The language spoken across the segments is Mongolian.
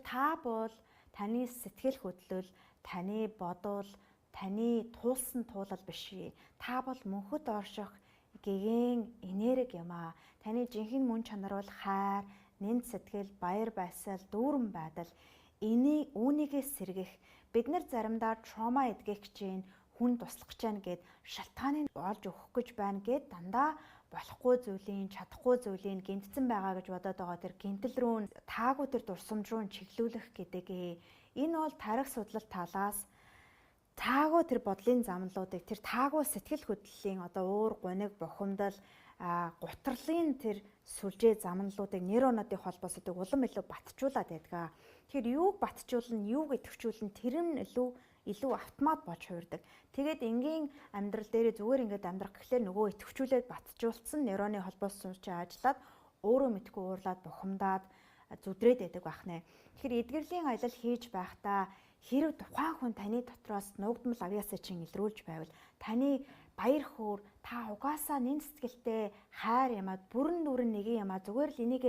Та бол таны сэтгэл хөдлөл, таны бодол, таны туулсан туулал биш. Та бол мөнхөд орших гэгээн энерги юм аа. Таны жинхэнэ мөн чанар бол хайр, нэмт сэтгэл, баяр баясгал, дүүрэн байдал. Үүнийгээ сэргэх. Бид нар заримдаа trauma эдгэх гэж байна, хүн туслах гэж байна гэд шалтгааныг олж өгөх гэж байна гэд дандаа болохгүй зүйлийн, чадахгүй зүйлийн гэмтсэн байгаа гэж бодоод байгаа тэр гэмтэл рүү таагүй тэр дурсамж руу чиглүүлэх гэдэг. Энэ бол тарих судлал талаас таагүй тэр бодлын замналуудыг, тэр таагүй сэтгэл хөдлөлийн одоо уур гуниг бухимдал, гутралын тэр сүлжээ замналуудыг нейронуудын холбоосуудыг улам илүү батжуулаад байдаг. Тэгэхээр юуг батжуулна, юуг идэвхжүүлнэ тэр нь илүү автомат болж хувирдаг. Тэгээд энгийн амьдрал дээр зүгээр ингээд амьдрах гэхлээр нөгөө идэвхжүүлээд батжуулсан нейроны холбоос сүнсчээ ажиллаад өөрөө мэдгүй уурлаад бухимдаад зүдрээд байдаг бахнэ. Тэгэхээр эдгэрлийн аялал хийж байхдаа хэрэг тухайн хүн таны дотроос нуугдмал авьяасаа чинь илрүүлж байвал таны баяр хөөр та угаасаа нэн сэтгэлтэй хайр ямаад бүрэн дүүрэн нэгэн ямаа зүгээр л энийг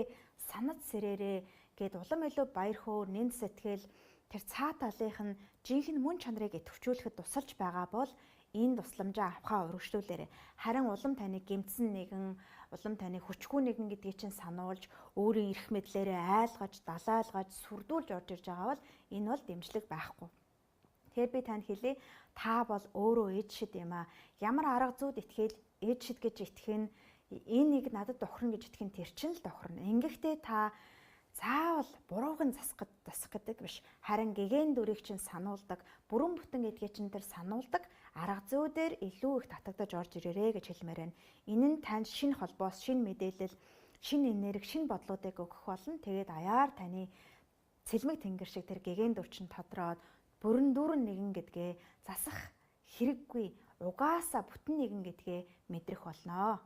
санаж сэрээрээ гэд улам илүү баяр хөөр нэн сэтгэл тэр цаа талынх нь жинхэнэ мөн чанарыг идэвхжүүлэхэд тусалж байгаа бол энэ тусламжаа авахаа өргөжлүүлээрэй. Харин улам таны гэмтсэн нэгэн, улам таны хүчгүй нэгэн гэдгийг чинь сануулж, өөрийн эрх мэдлээрээ айлгаж, далайлгаж, сүрдүүлж орж ирж байгаа бол энэ бол дэмжлэг байхгүй. Тэгэхээр би танд хэлье, та бол өөрөө эд шид юм аа. Ямар арга зүйд итгээл эд шид гэж итгэх нь энэ нэг надад тохирно гэж итгэх нь тэр чинь л тохирно. Ингэхдээ та заавал бурууг нь засах гэдэг биш. Харин гэгээн дүрийг чинь сануулдаг, бүрэн бүтэн гэдгийг чинь тэр сануулдаг арга зүйдээр илүү их татагдаж орж ирээрэй гэж хэлмээр байна. Энэ нь танд шинэ холбоос, шинэ мэдээлэл, шинэ энерги, шинэ бодлуудыг өгөх болно. Тэгээд аяар таны цэлмэг тэнгэр шиг тэр гэгээн дүр чинь тодроод бүрэн дүүрэн нэгэн гэдгээ засах хэрэггүй. Угаасаа бүтэн нэгэн гэдгээ мэдрэх болно.